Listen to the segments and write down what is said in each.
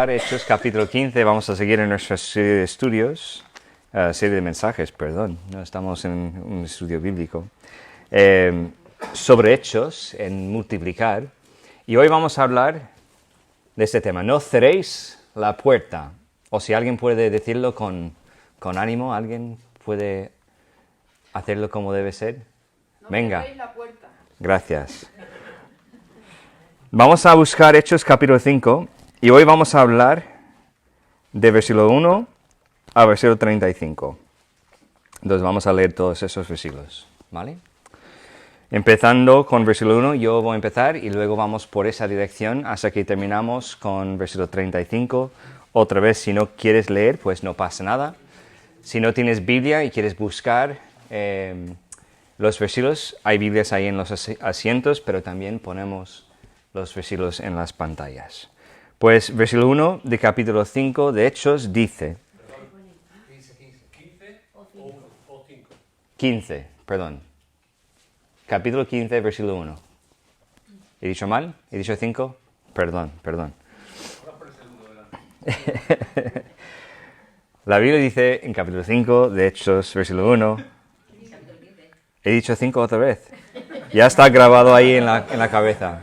Hechos capítulo 15, vamos a seguir en nuestra serie de estudios, serie de mensajes, perdón, no estamos en un estudio bíblico, sobre Hechos, en multiplicar, y hoy vamos a hablar de este tema, no cerréis la puerta, o si alguien puede decirlo con ánimo, alguien puede hacerlo como debe ser. No Venga, cerréis la puerta. Gracias. Vamos a buscar Hechos capítulo 5, y hoy vamos a hablar de versículo 1 a versículo 35. Entonces vamos a leer todos esos versículos, ¿vale? Empezando con versículo 1, yo voy a empezar y luego vamos por esa dirección hasta que terminamos con versículo 35. Otra vez, si no quieres leer, pues no pasa nada. Si no tienes Biblia y quieres buscar los versículos, hay Biblias ahí en los asientos, pero también ponemos los versículos en las pantallas. Pues versículo 1 de capítulo 5 de Hechos dice... 15, perdón. Capítulo 15, versículo 1. ¿He dicho mal? ¿He dicho 5? Perdón. La Biblia dice en capítulo 5 de Hechos, versículo 1. He dicho 5 otra vez. Ya está grabado ahí en la cabeza.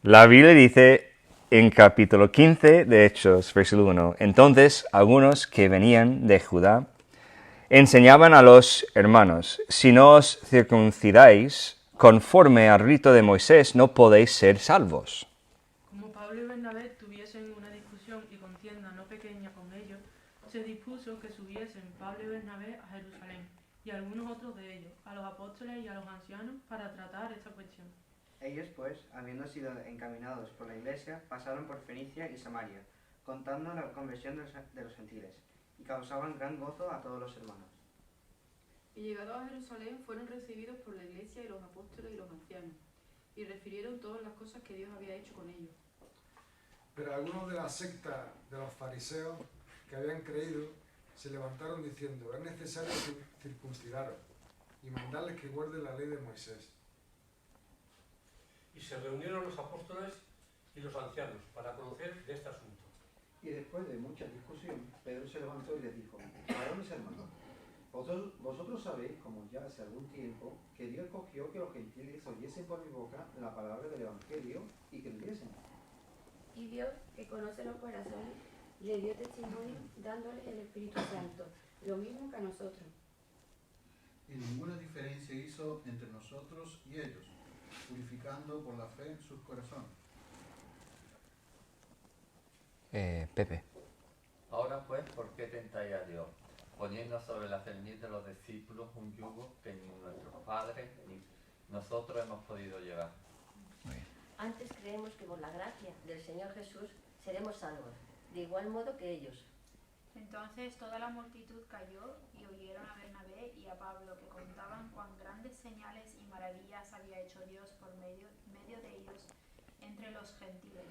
La Biblia dice en capítulo 15 de Hechos, versículo 1. Entonces, algunos que venían de Judá enseñaban a los hermanos, si no os circuncidáis conforme al rito de Moisés, no podéis ser salvos. Como Pablo y Bernabé tuviesen una discusión y contienda no pequeña con ellos, se dispuso que subiesen Pablo y Bernabé a Jerusalén, y algunos otros de ellos, a los apóstoles y a los ancianos, para tratar esta cuestión. Ellos, pues, habiendo sido encaminados por la iglesia, pasaron por Fenicia y Samaria, contando la conversión de los gentiles, y causaban gran gozo a todos los hermanos. Y llegados a Jerusalén fueron recibidos por la iglesia y los apóstoles y los ancianos, y refirieron todas las cosas que Dios había hecho con ellos. Pero algunos de la secta de los fariseos que habían creído se levantaron diciendo: es necesario circuncidaros y mandarles que guarden la ley de Moisés. Y se reunieron los apóstoles y los ancianos para conocer de este asunto. Y después de mucha discusión, Pedro se levantó y les dijo: varones hermanos, vosotros sabéis, como ya hace algún tiempo, que Dios escogió que los gentiles oyesen por mi boca la palabra del Evangelio y creyesen. Y Dios, que conoce los corazones, le dio testimonio dándole el Espíritu Santo, lo mismo que a nosotros. Y ninguna diferencia hizo entre nosotros y ellos, purificando por la fe sus corazones. Pepe. Ahora pues, ¿por qué tentáis a Dios, poniendo sobre la cerniz de los discípulos un yugo que ni nuestros padres ni nosotros hemos podido llevar? Antes creemos que por la gracia del Señor Jesús seremos salvos, de igual modo que ellos. Entonces toda la multitud cayó y oyeron a Bernabé y a Pablo, que contaban cuán grandes señales y maravillas había hecho Dios por medio de ellos entre los gentiles.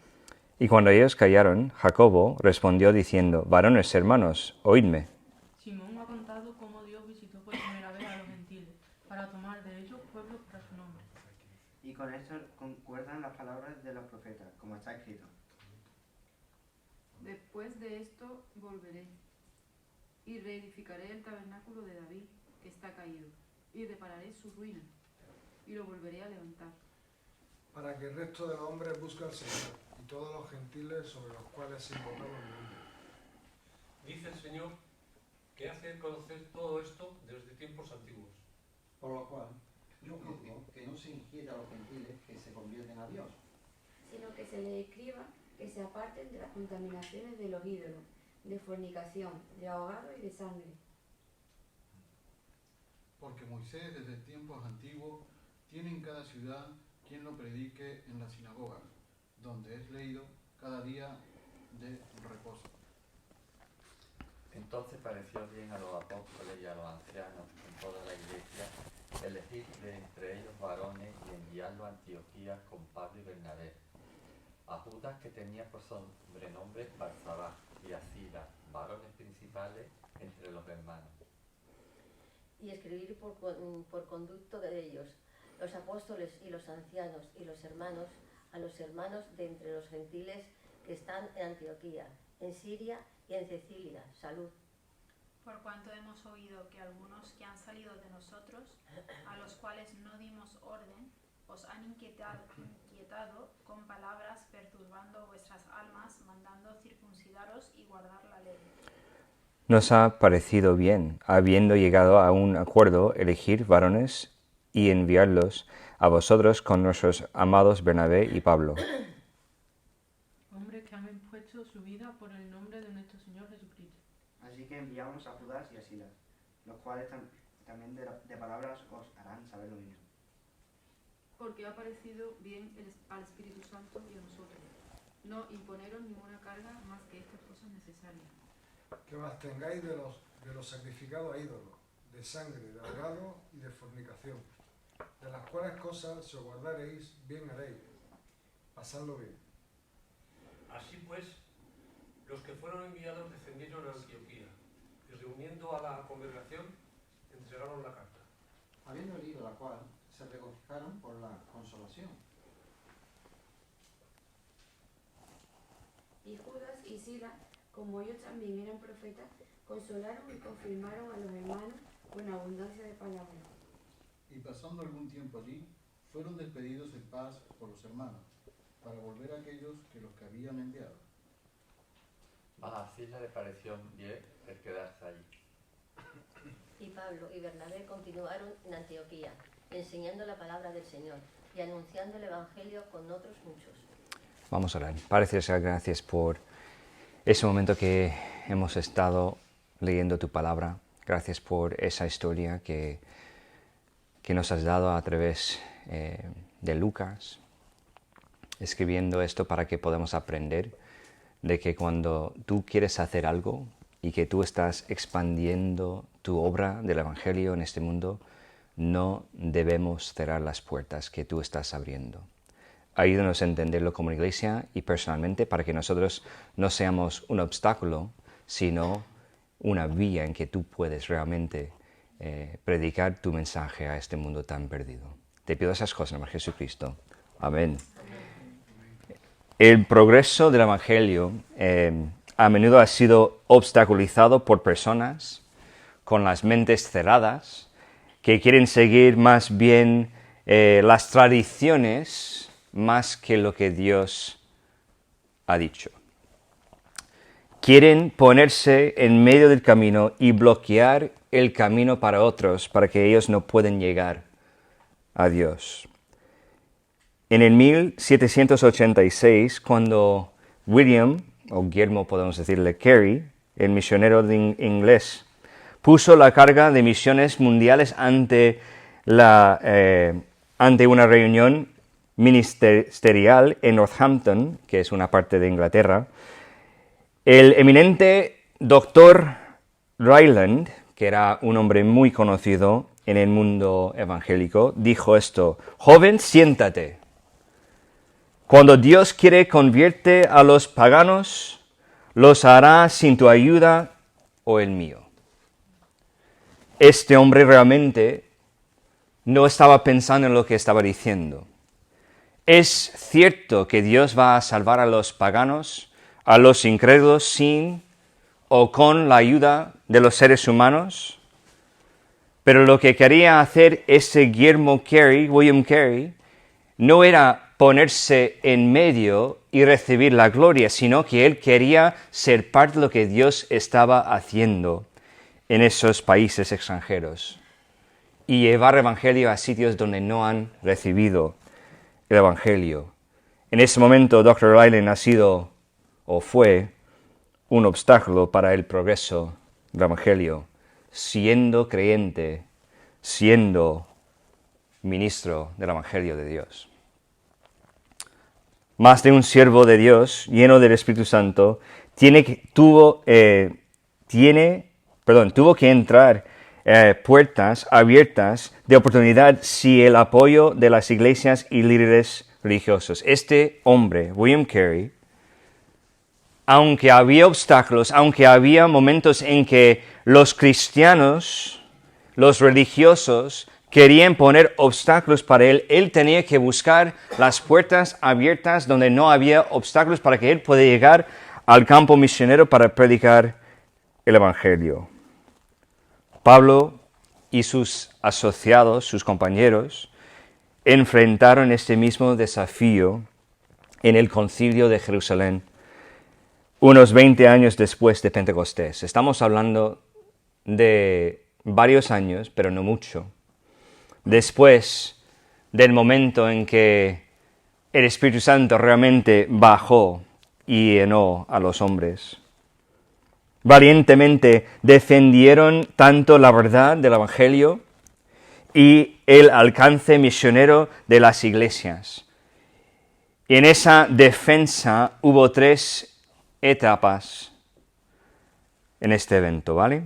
Y cuando ellos callaron, Jacobo respondió diciendo: varones hermanos, oídme. Simón ha contado cómo Dios visitó por primera vez a los gentiles, para tomar de ellos pueblo para su nombre. Y con esto concuerdan las palabras de los profetas, como está escrito. Después de esto volveré, y reedificaré el tabernáculo de David, que está caído, y repararé su ruina, y lo volveré a levantar. Para que el resto de los hombres busque al Señor, y todos los gentiles sobre los cuales se invocaba el nombre. Dice el Señor que hace conocer todo esto desde tiempos antiguos. Por lo cual, yo juzgo que no se inquieta a los gentiles que se convierten a Dios, Sino que se les escriba que se aparten de las contaminaciones de los ídolos, de fornicación, de ahogado y de sangre. Porque Moisés desde tiempos antiguos tiene en cada ciudad quien lo predique en las sinagogas, donde es leído cada día de reposo. Entonces pareció bien a los apóstoles y a los ancianos en toda la iglesia elegir de entre ellos varones y enviarlos a Antioquía con Pablo y Bernabé, a Judas, que tenía por sobrenombre Barsabás, y a Silas, varones principales entre los hermanos. Y escribir por conducto de ellos, los apóstoles y los ancianos y los hermanos, a los hermanos de entre los gentiles que están en Antioquía, en Siria y en Cecilia. Salud. Por cuanto hemos oído que algunos que han salido de nosotros, a los cuales no dimos orden, os han inquietado con palabras, perturbando vuestras almas, mandando circuncidaros y guardar la ley. Nos ha parecido bien, habiendo llegado a un acuerdo, elegir varones y enviarlos a vosotros con nuestros amados Bernabé y Pablo. Hombres que han impuesto su vida por el nombre de nuestro Señor Jesucristo. Así que enviamos a Judas y a Silas, los cuales también de palabras os harán saber lo mismo. Porque ha parecido bien al Espíritu Santo y a nosotros, no imponeros ninguna carga más que estas cosas necesarias. Que os abstengáis de los sacrificados a ídolos, de sangre, de ahogado y de fornicación, de las cuales cosas si os guardaréis, bien haréis. Pasadlo bien. Así pues, los que fueron enviados descendieron a Antioquía y reuniendo a la congregación, entregaron la carta. Habiendo leído la cual, se regocijaron por la consolación. Y Judas y Silas, como ellos también eran profetas, consolaron y confirmaron a los hermanos con abundancia de palabras. Y pasando algún tiempo allí, fueron despedidos en paz por los hermanos, para volver a aquellos que los que habían enviado. Mas a Silas le pareció bien el quedarse allí. Y Pablo y Bernabé continuaron en Antioquía, enseñando la palabra del Señor y anunciando el Evangelio con otros muchos. Vamos a orar. Padre Celestial, gracias por ese momento que hemos estado leyendo tu palabra. Gracias por esa historia que nos has dado a través de Lucas, escribiendo esto para que podamos aprender de que cuando tú quieres hacer algo y que tú estás expandiendo tu obra del Evangelio en este mundo, no debemos cerrar las puertas que tú estás abriendo. Ayúdanos a entenderlo como iglesia y personalmente para que nosotros no seamos un obstáculo, sino una vía en que tú puedes realmente predicar tu mensaje a este mundo tan perdido. Te pido esas cosas en el nombre de Jesucristo. Amén. El progreso del Evangelio a menudo ha sido obstaculizado por personas con las mentes cerradas que quieren seguir más bien las tradiciones más que lo que Dios ha dicho. Quieren ponerse en medio del camino y bloquear el camino para otros, para que ellos no puedan llegar a Dios. En el 1786, cuando William, o Guillermo podemos decirle Carey, el misionero inglés, puso la carga de misiones mundiales ante una reunión ministerial en Northampton, que es una parte de Inglaterra, el eminente doctor Ryland, que era un hombre muy conocido en el mundo evangélico, dijo esto: joven, siéntate. Cuando Dios quiere convierte a los paganos, los hará sin tu ayuda o el mío. Este hombre realmente no estaba pensando en lo que estaba diciendo. Es cierto que Dios va a salvar a los paganos, a los incrédulos sin o con la ayuda de los seres humanos, pero lo que quería hacer William Carey, no era ponerse en medio y recibir la gloria, sino que él quería ser parte de lo que Dios estaba haciendo en esos países extranjeros y llevar el Evangelio a sitios donde no han recibido el Evangelio. En ese momento, Dr. Ryland ha sido o fue un obstáculo para el progreso del Evangelio, siendo creyente, siendo ministro del Evangelio de Dios. Más de un siervo de Dios, lleno del Espíritu Santo, tuvo que entrar puertas abiertas de oportunidad sin el apoyo de las iglesias y líderes religiosos. Este hombre, William Carey, aunque había obstáculos, aunque había momentos en que los cristianos, los religiosos, querían poner obstáculos para él, él tenía que buscar las puertas abiertas donde no había obstáculos para que él pueda llegar al campo misionero para predicar el Evangelio. Pablo y sus asociados, sus compañeros, enfrentaron este mismo desafío en el Concilio de Jerusalén, unos 20 años después de Pentecostés. Estamos hablando de varios años, pero no mucho, después del momento en que el Espíritu Santo realmente bajó y llenó a los hombres. Valientemente defendieron tanto la verdad del Evangelio y el alcance misionero de las iglesias. Y en esa defensa hubo 3 etapas en este evento, ¿vale?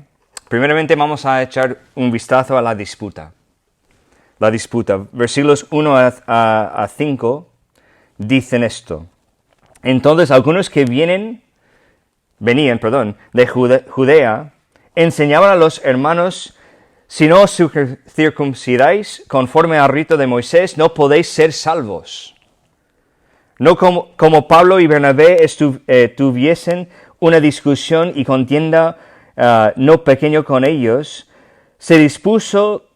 Primeramente vamos a echar un vistazo a la disputa. La disputa. Versículos 1 a 5 dicen esto. Entonces algunos que venían de Judea enseñaban a los hermanos: si no os circuncidáis conforme al rito de Moisés, no podéis ser salvos. No como Pablo y Bernabé tuviesen una discusión y contienda no pequeño con ellos, se dispuso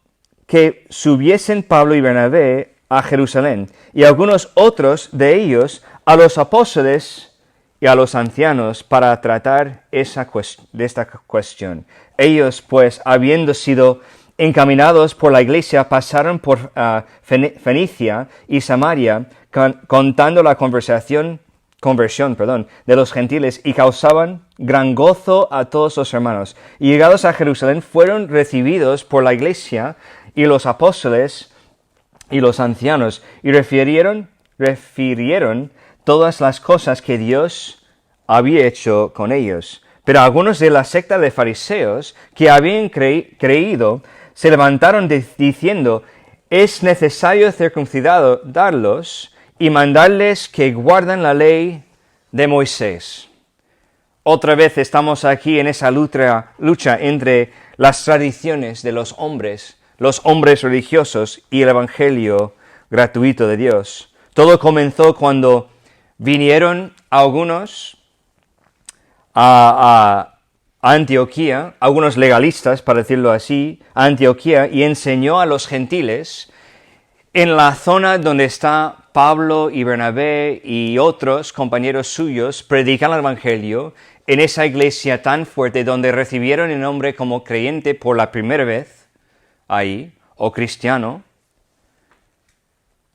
que subiesen Pablo y Bernabé a Jerusalén, y algunos otros de ellos a los apóstoles y a los ancianos para tratar de esta cuestión. Ellos, pues, habiendo sido encaminados por la iglesia, pasaron por Fenicia y Samaria, contando la conversión de los gentiles, y causaban gran gozo a todos los hermanos. Y llegados a Jerusalén, fueron recibidos por la iglesia y los apóstoles y los ancianos, y refirieron todas las cosas que Dios había hecho con ellos. Pero algunos de la secta de fariseos que habían creído se levantaron diciendo: es necesario circuncidarlos y mandarles que guarden la ley de Moisés. Otra vez estamos aquí en esa lucha entre las tradiciones de los hombres religiosos y el Evangelio gratuito de Dios. Todo comenzó cuando vinieron algunos a Antioquía, algunos legalistas, para decirlo así, a Antioquía, y enseñó a los gentiles en la zona donde está Pablo y Bernabé y otros compañeros suyos, predican el Evangelio en esa iglesia tan fuerte donde recibieron el nombre como creyente por la primera vez ahí, o cristiano.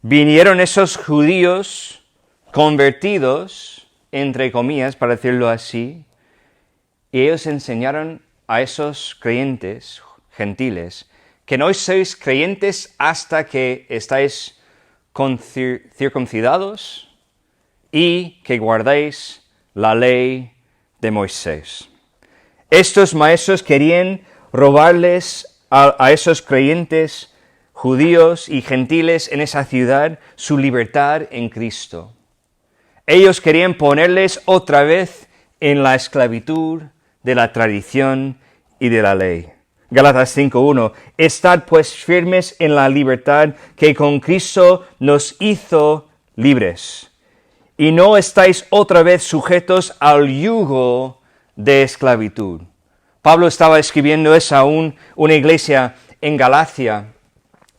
Vinieron esos judíos convertidos, entre comillas, para decirlo así, y ellos enseñaron a esos creyentes gentiles que no sois creyentes hasta que estáis circuncidados y que guardéis la ley de Moisés. Estos maestros querían robarles a esos creyentes judíos y gentiles en esa ciudad su libertad en Cristo. Ellos querían ponerles otra vez en la esclavitud de la tradición y de la ley. Gálatas 5:1. Estad pues firmes en la libertad que con Cristo nos hizo libres, y no estáis otra vez sujetos al yugo de esclavitud. Pablo estaba escribiendo eso a una iglesia en Galacia,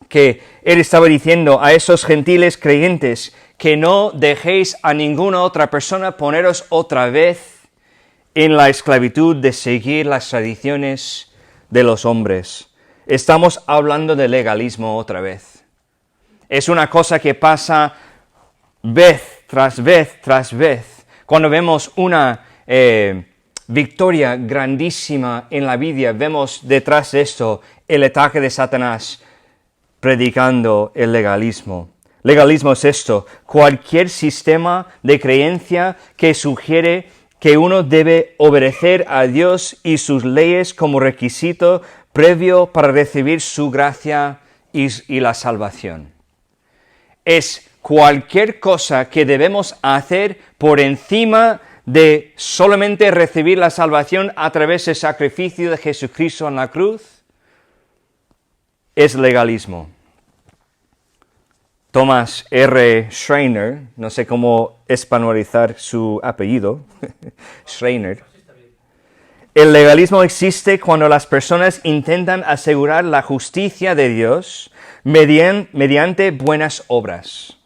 que él estaba diciendo a esos gentiles creyentes que no dejéis a ninguna otra persona poneros otra vez en la esclavitud de seguir las tradiciones de los hombres. Estamos hablando de legalismo otra vez. Es una cosa que pasa vez tras vez tras vez. Cuando vemos una victoria grandísima en la Biblia, vemos detrás de esto el ataque de Satanás predicando el legalismo. Legalismo es esto: cualquier sistema de creencia que sugiere que uno debe obedecer a Dios y sus leyes como requisito previo para recibir su gracia y la salvación. Es cualquier cosa que debemos hacer por encima de solamente recibir la salvación a través del sacrificio de Jesucristo en la cruz. es legalismo. Thomas R. Schreiner, no sé cómo españolizar su apellido, Schreiner. El legalismo existe cuando las personas intentan asegurar la justicia de Dios mediante buenas obras.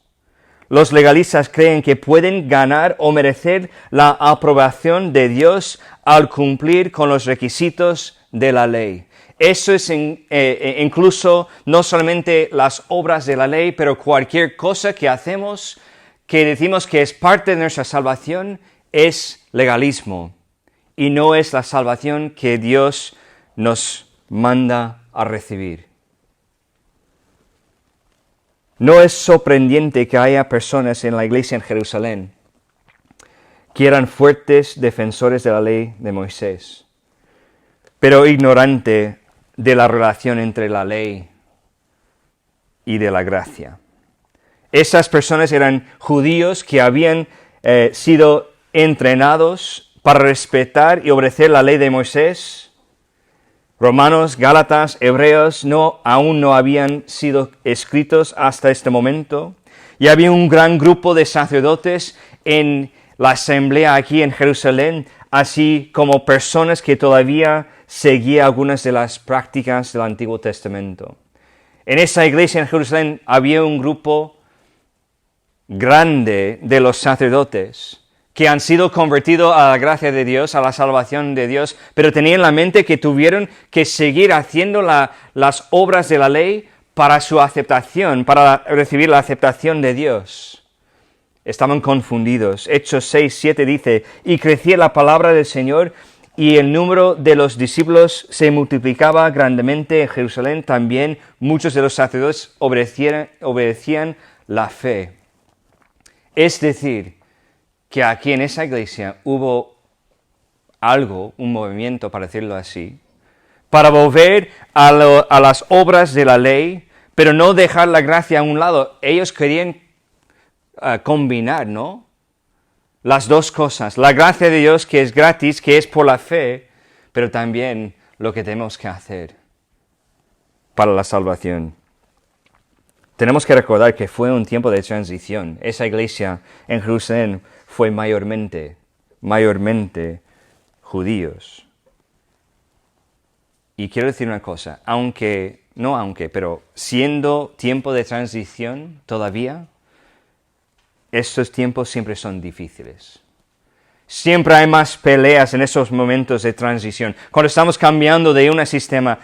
Los legalistas creen que pueden ganar o merecer la aprobación de Dios al cumplir con los requisitos de la ley. Eso es incluso no solamente las obras de la ley, pero cualquier cosa que hacemos, que decimos que es parte de nuestra salvación, es legalismo. Y no es la salvación que Dios nos manda a recibir. No es sorprendente que haya personas en la iglesia en Jerusalén que eran fuertes defensores de la ley de Moisés, pero ignorantes de la relación entre la ley y de la gracia. Esas personas eran judíos que habían sido entrenados para respetar y obedecer la ley de Moisés. Romanos, Gálatas, Hebreos aún no habían sido escritos hasta este momento. Y había un gran grupo de sacerdotes en la asamblea aquí en Jerusalén, así como personas que todavía seguían algunas de las prácticas del Antiguo Testamento. En esa iglesia en Jerusalén había un grupo grande de los sacerdotes que han sido convertidos a la gracia de Dios, a la salvación de Dios, pero tenían en la mente que tuvieron que seguir haciendo las obras de la ley para su aceptación, para recibir la aceptación de Dios. Estaban confundidos. Hechos 6:7 dice, y crecía la palabra del Señor, y el número de los discípulos se multiplicaba grandemente en Jerusalén. También muchos de los sacerdotes obedecían la fe. Es decir, que aquí en esa iglesia hubo un movimiento, para decirlo así, para volver a las obras de la ley, pero no dejar la gracia a un lado. Ellos querían combinar, ¿no? Las dos cosas, la gracia de Dios que es gratis, que es por la fe, pero también lo que tenemos que hacer para la salvación. Tenemos que recordar que fue un tiempo de transición. Esa iglesia en Jerusalén fue mayormente judíos. Y quiero decir una cosa, pero siendo tiempo de transición todavía, estos tiempos siempre son difíciles. Siempre hay más peleas en esos momentos de transición. Cuando estamos cambiando de un sistema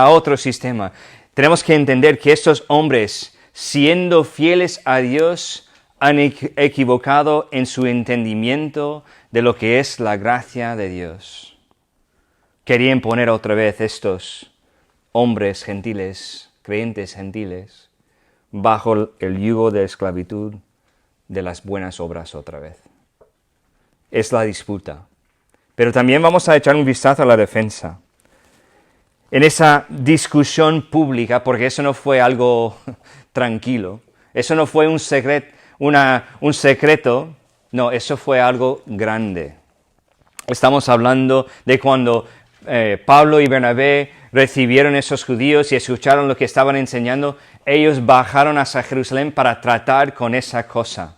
a otro sistema, tenemos que entender que estos hombres, siendo fieles a Dios, han equivocado en su entendimiento de lo que es la gracia de Dios. Querían poner otra vez estos hombres gentiles, creyentes gentiles, bajo el yugo de esclavitud de las buenas obras otra vez. Es la disputa. Pero también vamos a echar un vistazo a la defensa. En esa discusión pública, porque eso no fue algo tranquilo, eso no fue un secreto, no, eso fue algo grande. Estamos hablando de cuando Pablo y Bernabé recibieron a esos judíos y escucharon lo que estaban enseñando, ellos bajaron hacia Jerusalén para tratar con esa cosa.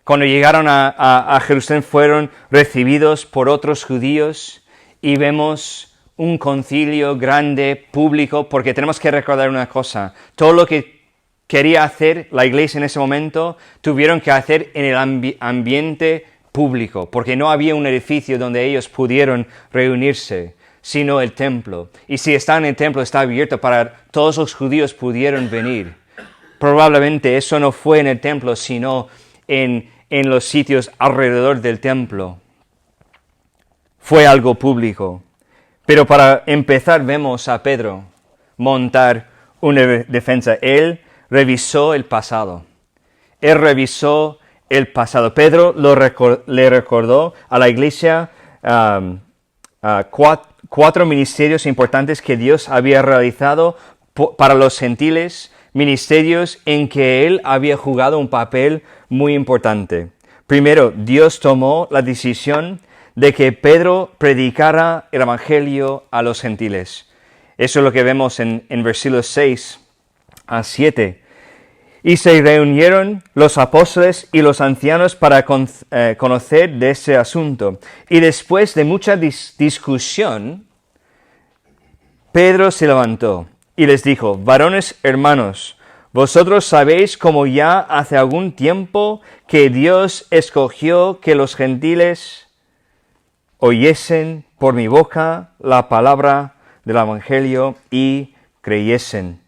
Cuando llegaron a Jerusalén fueron recibidos por otros judíos y vemos un concilio grande, público, porque tenemos que recordar una cosa, todo lo que quería hacer la iglesia en ese momento, tuvieron que hacer en el ambiente público, porque no había un edificio donde ellos pudieron reunirse, sino el templo. Y si está en el templo, está abierto para todos los judíos pudieron venir. Probablemente eso no fue en el templo, sino en los sitios alrededor del templo. Fue algo público. Pero para empezar vemos a Pedro montar una defensa. Él revisó el pasado. Pedro le recordó a la iglesia cuatro ministerios importantes que Dios había realizado para los gentiles, ministerios en que él había jugado un papel muy importante. Primero, Dios tomó la decisión de que Pedro predicara el evangelio a los gentiles. Eso es lo que vemos en versículos 6 a 7. Y se reunieron los apóstoles y los ancianos para conocer de ese asunto. Y después de mucha discusión, Pedro se levantó y les dijo: varones hermanos, vosotros sabéis como ya hace algún tiempo que Dios escogió que los gentiles oyesen por mi boca la palabra del Evangelio y creyesen.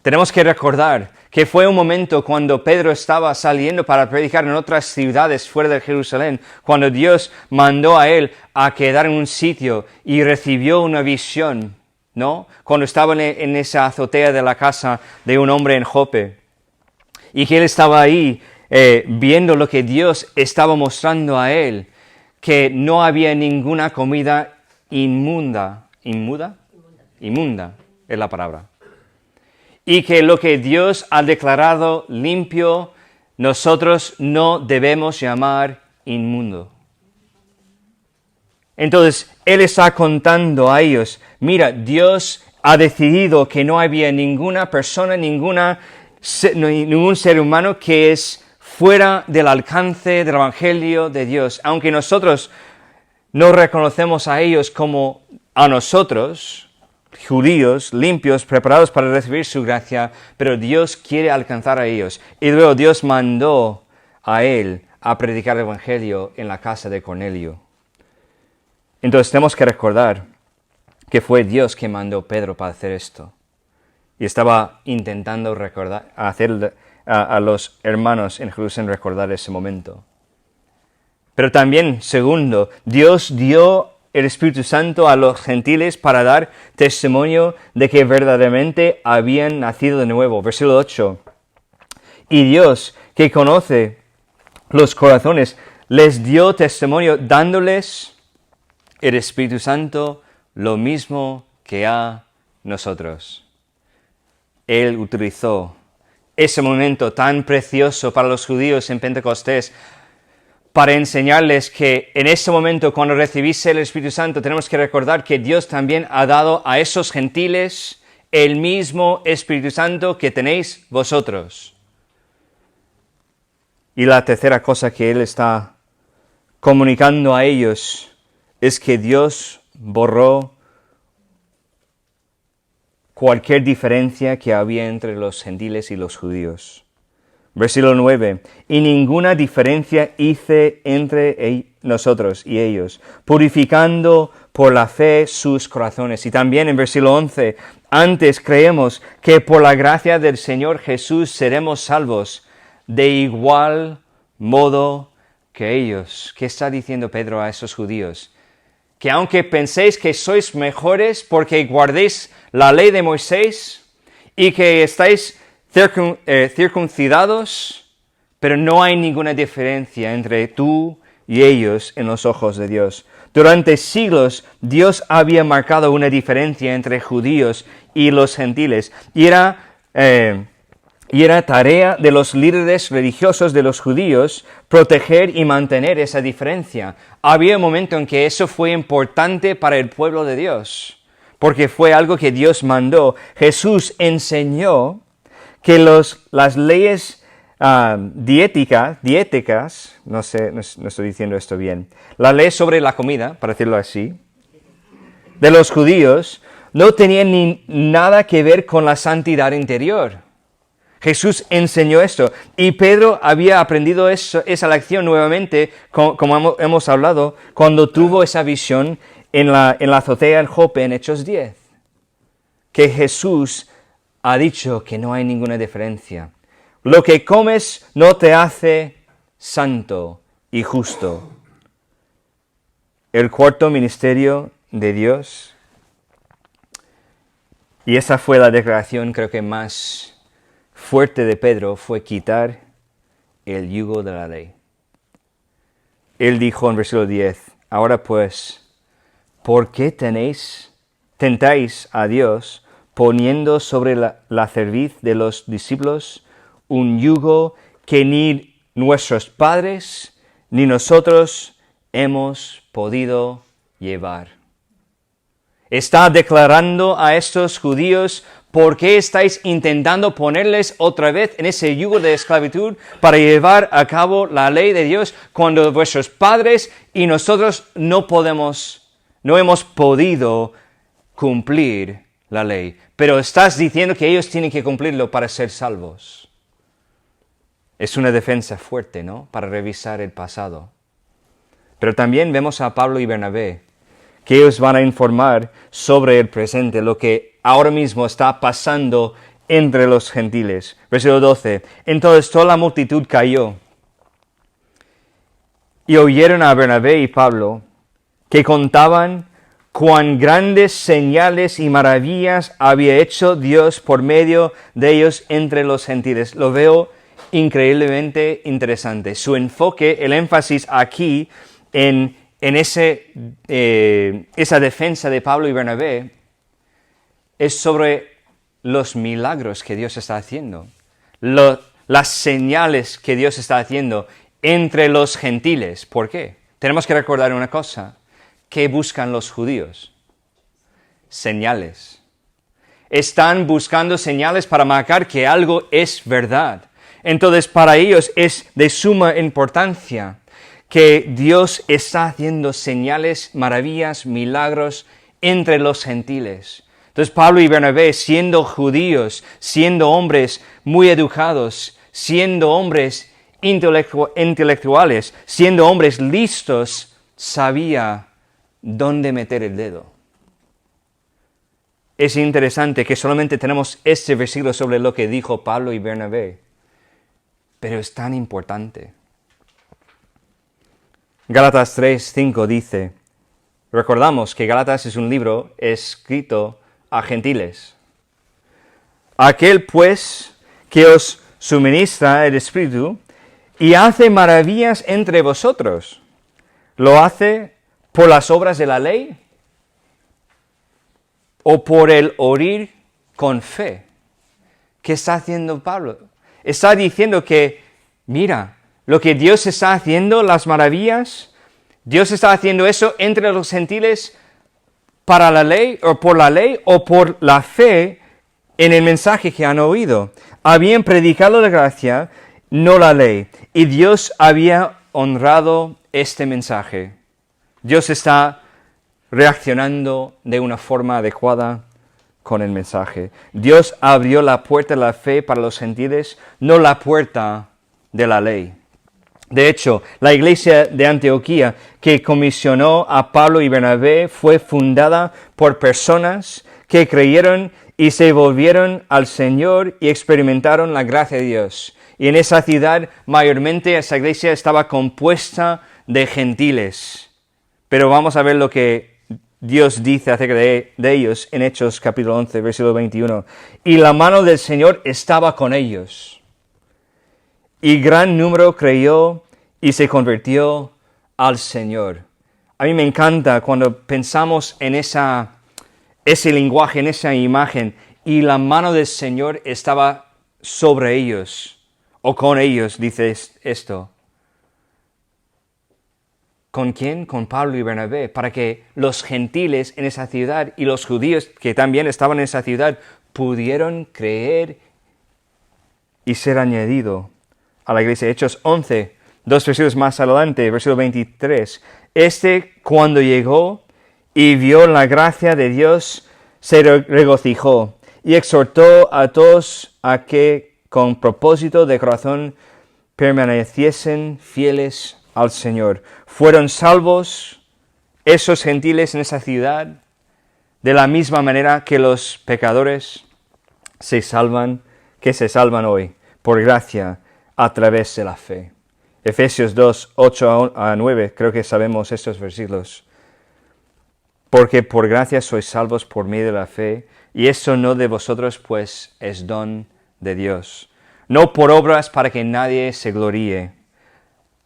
Tenemos que recordar que fue un momento cuando Pedro estaba saliendo para predicar en otras ciudades fuera de Jerusalén, cuando Dios mandó a él a quedar en un sitio y recibió una visión, ¿no? Cuando estaba en esa azotea de la casa de un hombre en Jope, y que él estaba ahí viendo lo que Dios estaba mostrando a él, que no había ninguna comida inmunda es la palabra. Y que lo que Dios ha declarado limpio, nosotros no debemos llamar inmundo. Entonces, Él está contando a ellos, mira, Dios ha decidido que no había ninguna persona, ningún ser humano que es fuera del alcance del Evangelio de Dios. Aunque nosotros no reconocemos a ellos como a nosotros, judíos, limpios, preparados para recibir su gracia, pero Dios quiere alcanzar a ellos. Y luego Dios mandó a él a predicar el Evangelio en la casa de Cornelio. Entonces tenemos que recordar que fue Dios que mandó a Pedro para hacer esto. Y estaba intentando hacer a los hermanos en Jerusalén recordar ese momento. Pero también, segundo, Dios dio el Espíritu Santo a los gentiles para dar testimonio de que verdaderamente habían nacido de nuevo. Versículo 8. Y Dios, que conoce los corazones, les dio testimonio dándoles el Espíritu Santo, lo mismo que a nosotros. Él utilizó ese momento tan precioso para los judíos en Pentecostés para enseñarles que en ese momento, cuando recibiste el Espíritu Santo, tenemos que recordar que Dios también ha dado a esos gentiles el mismo Espíritu Santo que tenéis vosotros. Y la tercera cosa que Él está comunicando a ellos es que Dios borró cualquier diferencia que había entre los gentiles y los judíos. Versículo 9. Y ninguna diferencia hice entre nosotros y ellos, purificando por la fe sus corazones. Y también en versículo 11. Antes creemos que por la gracia del Señor Jesús seremos salvos de igual modo que ellos. ¿Qué está diciendo Pedro a esos judíos? Que aunque penséis que sois mejores porque guardéis la ley de Moisés y que estáis circuncidados, pero no hay ninguna diferencia entre tú y ellos en los ojos de Dios. Durante siglos Dios había marcado una diferencia entre judíos y los gentiles, y era tarea de los líderes religiosos de los judíos proteger y mantener esa diferencia. Había un momento en que eso fue importante para el pueblo de Dios, porque fue algo que Dios mandó. Jesús enseñó que las leyes dietéticas, no estoy diciendo esto bien, la ley sobre la comida, para decirlo así, de los judíos, no tenían nada que ver con la santidad interior. Jesús enseñó esto, y Pedro había aprendido esa lección nuevamente, como hemos hablado, cuando tuvo esa visión en la azotea en Jope, en Hechos 10, que Jesús ha dicho que no hay ninguna diferencia. Lo que comes no te hace santo y justo. El cuarto ministerio de Dios, y esa fue la declaración creo que más fuerte de Pedro, fue quitar el yugo de la ley. Él dijo en versículo 10, ahora pues, ¿por qué tentáis a Dios poniendo sobre la cerviz de los discípulos un yugo que ni nuestros padres ni nosotros hemos podido llevar? Está declarando a estos judíos: ¿por qué estáis intentando ponerles otra vez en ese yugo de esclavitud para llevar a cabo la ley de Dios cuando vuestros padres y nosotros no hemos podido cumplir la ley? Pero estás diciendo que ellos tienen que cumplirlo para ser salvos. Es una defensa fuerte, ¿no? Para revisar el pasado. Pero también vemos a Pablo y Bernabé, que ellos van a informar sobre el presente, lo que ahora mismo está pasando entre los gentiles. Versículo 12. Entonces toda la multitud cayó y oyeron a Bernabé y Pablo, que contaban cuán grandes señales y maravillas había hecho Dios por medio de ellos entre los gentiles. Lo veo increíblemente interesante. Su enfoque, el énfasis aquí en esa defensa de Pablo y Bernabé es sobre los milagros que Dios está haciendo, las señales que Dios está haciendo entre los gentiles. ¿Por qué? Tenemos que recordar una cosa. ¿Qué buscan los judíos? Señales. Están buscando señales para marcar que algo es verdad. Entonces, para ellos es de suma importancia que Dios está haciendo señales, maravillas, milagros entre los gentiles. Entonces, Pablo y Bernabé, siendo judíos, siendo hombres muy educados, siendo hombres intelectuales, siendo hombres listos, sabía dónde meter el dedo. Es interesante que solamente tenemos este versículo sobre lo que dijo Pablo y Bernabé, pero es tan importante. Gálatas 3:5 dice, recordamos que Gálatas es un libro escrito a gentiles. Aquel pues que os suministra el Espíritu y hace maravillas entre vosotros, ¿lo hace por las obras de la ley o por el oír con fe? ¿Qué está haciendo Pablo? Está diciendo que, mira, lo que Dios está haciendo, las maravillas, Dios está haciendo eso entre los gentiles para la ley o por la fe en el mensaje que han oído. Habían predicado la gracia, no la ley, y Dios había honrado este mensaje. Dios está reaccionando de una forma adecuada con el mensaje. Dios abrió la puerta de la fe para los gentiles, no la puerta de la ley. De hecho, la iglesia de Antioquía que comisionó a Pablo y Bernabé fue fundada por personas que creyeron y se volvieron al Señor y experimentaron la gracia de Dios. Y en esa ciudad, mayormente, esa iglesia estaba compuesta de gentiles. Pero vamos a ver lo que Dios dice acerca de ellos en Hechos capítulo 11, versículo 21. Y la mano del Señor estaba con ellos. Y gran número creyó y se convirtió al Señor. A mí me encanta cuando pensamos en ese lenguaje, en esa imagen, y la mano del Señor estaba sobre ellos, o con ellos, dice esto. ¿Con quién? Con Pablo y Bernabé, para que los gentiles en esa ciudad y los judíos que también estaban en esa ciudad pudieron creer y ser añadido a la iglesia. Hechos 11, 2 versículos más adelante, versículo 23. Cuando llegó y vio la gracia de Dios, se regocijó y exhortó a todos a que con propósito de corazón permaneciesen fieles al Señor. Fueron salvos esos gentiles en esa ciudad de la misma manera que los pecadores se salvan hoy, por gracia, a través de la fe. Efesios 2, 8 a 9, creo que sabemos estos versículos. Porque por gracia sois salvos por medio de la fe, y eso no de vosotros, pues es don de Dios. No por obras para que nadie se gloríe.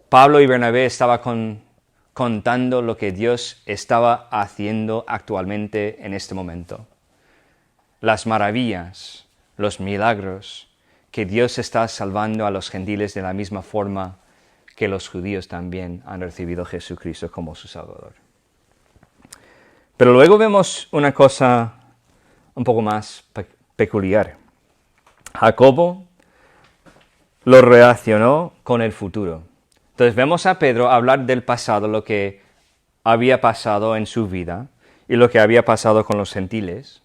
Pablo y Bernabé estaban contando lo que Dios estaba haciendo actualmente en este momento. Las maravillas, los milagros, que Dios está salvando a los gentiles de la misma forma que los judíos también han recibido a Jesucristo como su Salvador. Pero luego vemos una cosa un poco más peculiar. Jacobo lo relacionó con el futuro. Entonces vemos a Pedro hablar del pasado, lo que había pasado en su vida y lo que había pasado con los gentiles.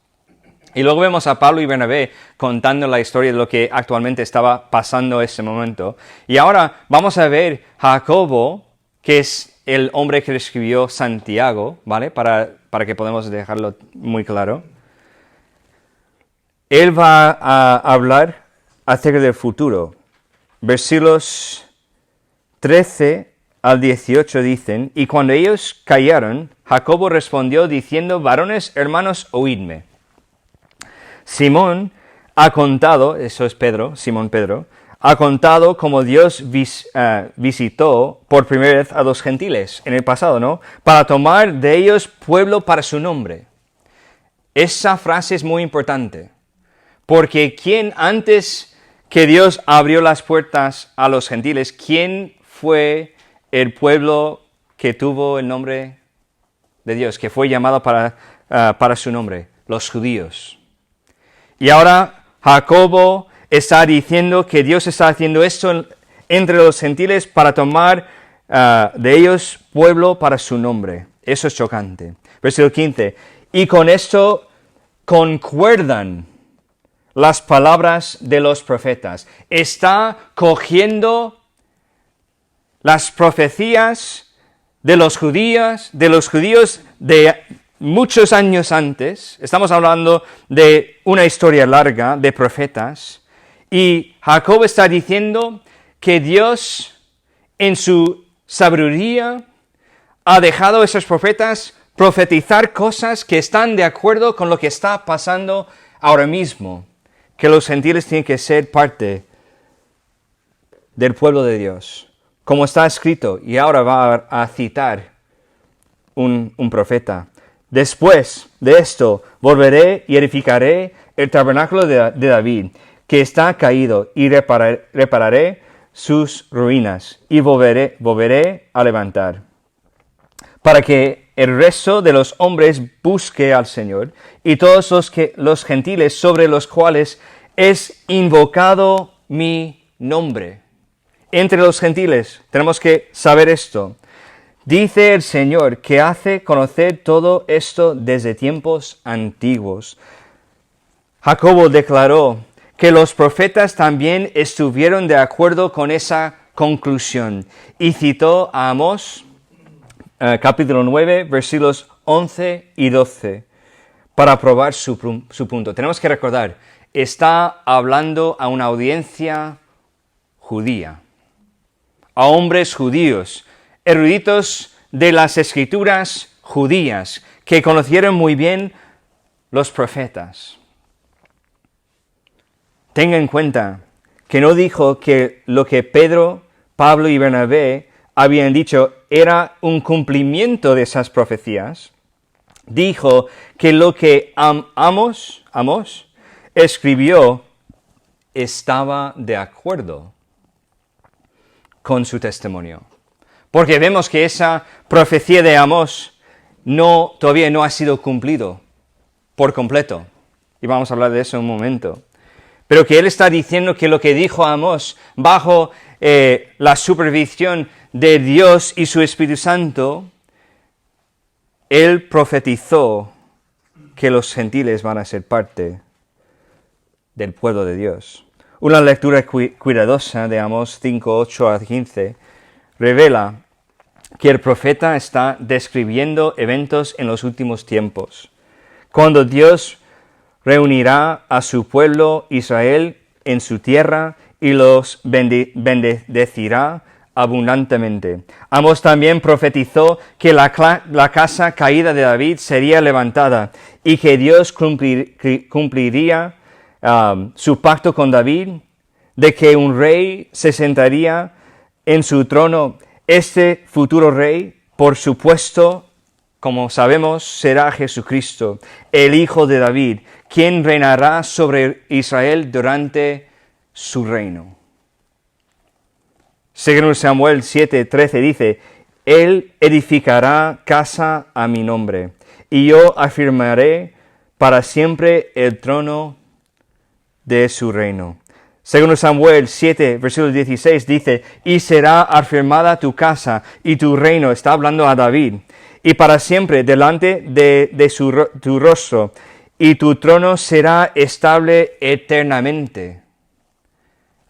Y luego vemos a Pablo y Bernabé contando la historia de lo que actualmente estaba pasando en ese momento. Y ahora vamos a ver a Jacobo, que es el hombre que escribió Santiago, ¿vale? Para que podamos dejarlo muy claro. Él va a hablar acerca del futuro. Versículos 13 al 18 dicen, y cuando ellos callaron, Jacobo respondió diciendo, varones, hermanos, oídme. Simón ha contado, eso es Pedro, Simón Pedro, ha contado cómo Dios visitó por primera vez a los gentiles en el pasado, ¿no? Para tomar de ellos pueblo para su nombre. Esa frase es muy importante, porque ¿quién antes que Dios abrió las puertas a los gentiles, quién fue el pueblo que tuvo el nombre de Dios, que fue llamado para su nombre? Los judíos. Y ahora Jacobo está diciendo que Dios está haciendo esto entre los gentiles para tomar de ellos pueblo para su nombre. Eso es chocante. Versículo 15. Y con esto concuerdan las palabras de los profetas. Está cogiendo las profecías de los judíos de muchos años antes. Estamos hablando de una historia larga de profetas. Y Jacob está diciendo que Dios, en su sabiduría, ha dejado a esos profetas profetizar cosas que están de acuerdo con lo que está pasando ahora mismo, que los gentiles tienen que ser parte del pueblo de Dios, como está escrito, y ahora va a citar un profeta. Después de esto, volveré y edificaré el tabernáculo de David, que está caído, y repararé sus ruinas, y volveré a levantar, para que el resto de los hombres busque al Señor, y todos los gentiles sobre los cuales es invocado mi nombre. Entre los gentiles, tenemos que saber esto. Dice el Señor que hace conocer todo esto desde tiempos antiguos. Jacobo declaró que los profetas también estuvieron de acuerdo con esa conclusión y citó a Amós, capítulo 9, versículos 11 y 12, para probar su punto. Tenemos que recordar, está hablando a una audiencia judía, a hombres judíos, eruditos de las escrituras judías, que conocieron muy bien los profetas. Tenga en cuenta que no dijo que lo que Pedro, Pablo y Bernabé habían dicho era un cumplimiento de esas profecías. Dijo que lo que Amós escribió estaba de acuerdo con su testimonio. Porque vemos que esa profecía de Amós todavía no ha sido cumplido por completo. Y vamos a hablar de eso en un momento. Pero que él está diciendo que lo que dijo Amós bajo la supervisión de Dios y su Espíritu Santo, él profetizó que los gentiles van a ser parte del pueblo de Dios. Una lectura cuidadosa de Amós 5, 8 a 15 revela que el profeta está describiendo eventos en los últimos tiempos, cuando Dios reunirá a su pueblo Israel en su tierra y los bendecirá abundantemente. Amós también profetizó que la casa caída de David sería levantada y que Dios cumpliría su pacto con David, de que un rey se sentaría en su trono. Este futuro rey, por supuesto, como sabemos, será Jesucristo, el Hijo de David, quien reinará sobre Israel durante su reino. Segundo Samuel 7:13 dice, Él edificará casa a mi nombre, y yo afirmaré para siempre el trono de su reino. Segundo Samuel 7, versículo 16 dice, y será afirmada tu casa y tu reino, está hablando a David, y para siempre delante de tu rostro, y tu trono será estable eternamente.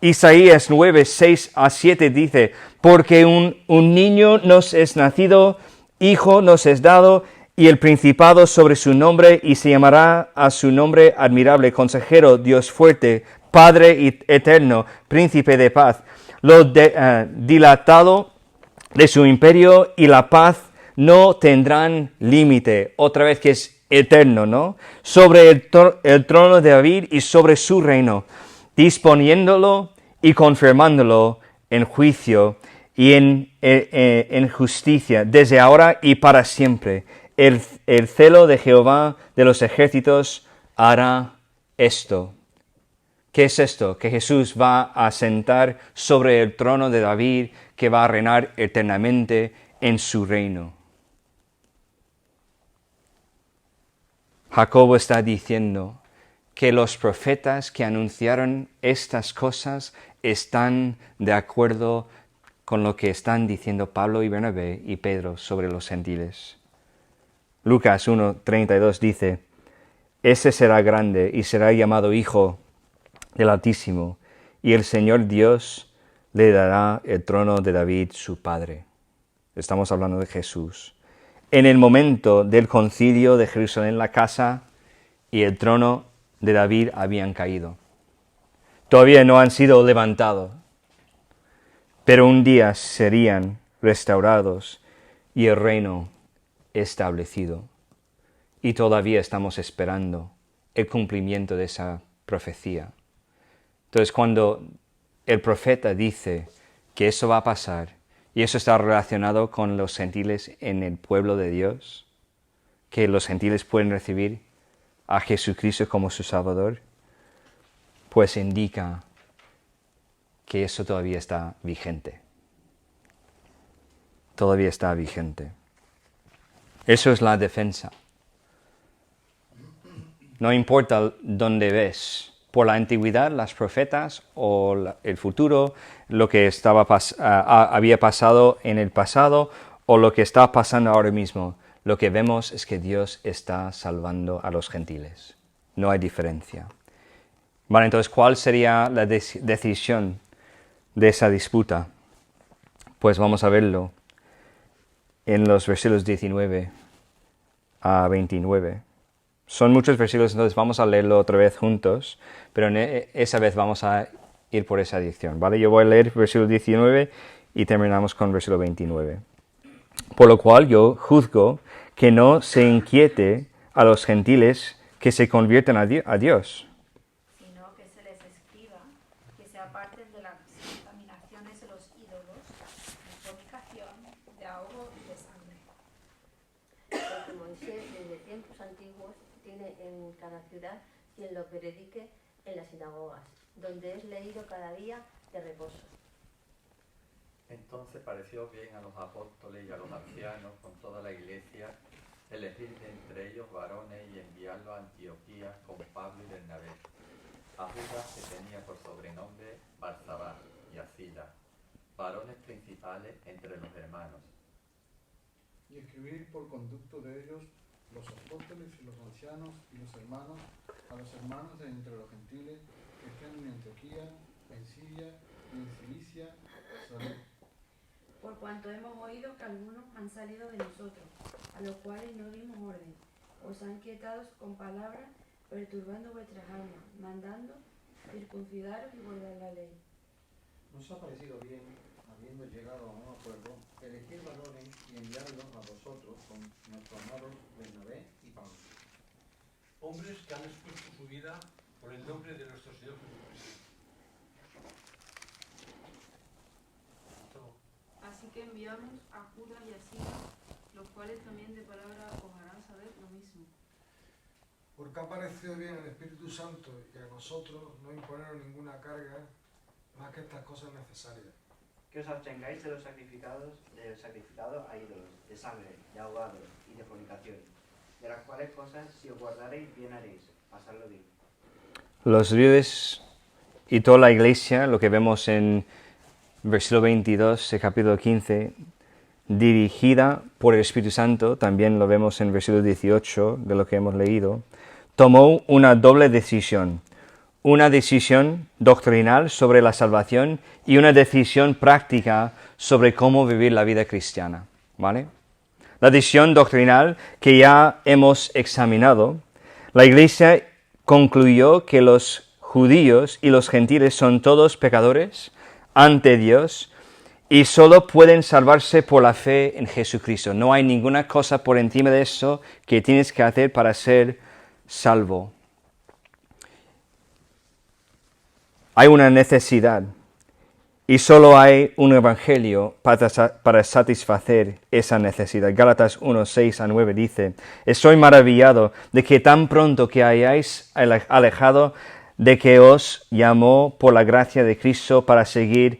Isaías 9, 6 a 7 dice, porque un niño nos es nacido, hijo nos es dado, y el principado sobre su nombre, y se llamará a su nombre admirable, consejero, Dios fuerte, Padre eterno, príncipe de paz. Lo dilatado de su imperio y la paz no tendrán límite. Otra vez que es eterno, ¿no? Sobre el trono de David y sobre su reino, disponiéndolo y confirmándolo en juicio y en justicia, desde ahora y para siempre. El celo de Jehová de los ejércitos hará esto. ¿Qué es esto? Que Jesús va a sentar sobre el trono de David, que va a reinar eternamente en su reino. Jacobo está diciendo que los profetas que anunciaron estas cosas están de acuerdo con lo que están diciendo Pablo y Bernabé y Pedro sobre los gentiles. Lucas 1:32 dice, ese será grande y será llamado Hijo del Altísimo, y el Señor Dios le dará el trono de David su padre. Estamos hablando de Jesús. En el momento del concilio de Jerusalén, la casa y el trono de David habían caído. Todavía no han sido levantados, pero un día serían restaurados y el reino establecido. Y todavía estamos esperando el cumplimiento de esa profecía. Entonces, cuando el profeta dice que eso va a pasar, y eso está relacionado con los gentiles en el pueblo de Dios, que los gentiles pueden recibir a Jesucristo como su Salvador, pues indica que eso todavía está vigente. Todavía está vigente. Eso es la defensa. No importa dónde ves, por la antigüedad, las profetas o el futuro, lo que había pasado en el pasado o lo que está pasando ahora mismo. Lo que vemos es que Dios está salvando a los gentiles. No hay diferencia. Vale, entonces, ¿cuál sería la decisión de esa disputa? Pues vamos a verlo en los versículos 19 a 29. Son muchos versículos, entonces vamos a leerlo otra vez juntos, pero esa vez vamos a ir por esa dirección, ¿vale? Yo voy a leer versículo 19 y terminamos con versículo 29. Por lo cual yo juzgo que no se inquiete a los gentiles que se convierten a Dios. Sino que se les escriba que se aparten de las contaminaciones de los ídolos, de fornicación, de ahogo y de sangre. Porque Moisés desde tiempos antiguos tiene en cada ciudad quien lo predique en las sinagogas, donde es leído cada día de reposo. Entonces pareció bien a los apóstoles y a los ancianos con toda la iglesia elegir de entre ellos varones y enviarlos a Antioquía con Pablo y Bernabé, a Judas que tenía por sobrenombre Barsabás y a Silas, varones principales entre los hermanos. Y escribir por conducto de ellos los apóstoles y los ancianos y los hermanos, a los hermanos de entre los gentiles que están en Antioquía, en Siria y en Cilicia, salud. Por cuanto hemos oído que algunos han salido de nosotros, a los cuales no dimos orden, os han quietado con palabras, perturbando vuestras almas, mandando circuncidaros y guardar la ley. Nos ha parecido bien, habiendo llegado a un acuerdo, elegir varones y enviarlos a vosotros con nuestros amados Bernabé y Pablo. Hombres que han expuesto su vida por el nombre de nuestro Señor Jesucristo. Así que enviamos a Judas y a Silas, los cuales también de palabra os harán saber lo mismo. Porque ha parecido bien al Espíritu Santo y a nosotros no imponeron ninguna carga más que estas cosas necesarias, que os abstengáis de los del sacrificado a ídolos, de sangre, de ahogados y de fornicación, de las cuales cosas si os guardaréis bien haréis, pasadlo bien. Los líderes y toda la iglesia, lo que vemos en versículo 22, capítulo 15, dirigida por el Espíritu Santo, también lo vemos en versículo 18 de lo que hemos leído, tomó una doble decisión. Una decisión doctrinal sobre la salvación y una decisión práctica sobre cómo vivir la vida cristiana, ¿vale? La decisión doctrinal que ya hemos examinado, la Iglesia concluyó que los judíos y los gentiles son todos pecadores ante Dios y solo pueden salvarse por la fe en Jesucristo. No hay ninguna cosa por encima de eso que tienes que hacer para ser salvo. Hay una necesidad y solo hay un evangelio para satisfacer esa necesidad. Gálatas 1, 6 a 9 dice: estoy maravillado de que tan pronto que hayáis alejado de que os llamó por la gracia de Cristo para seguir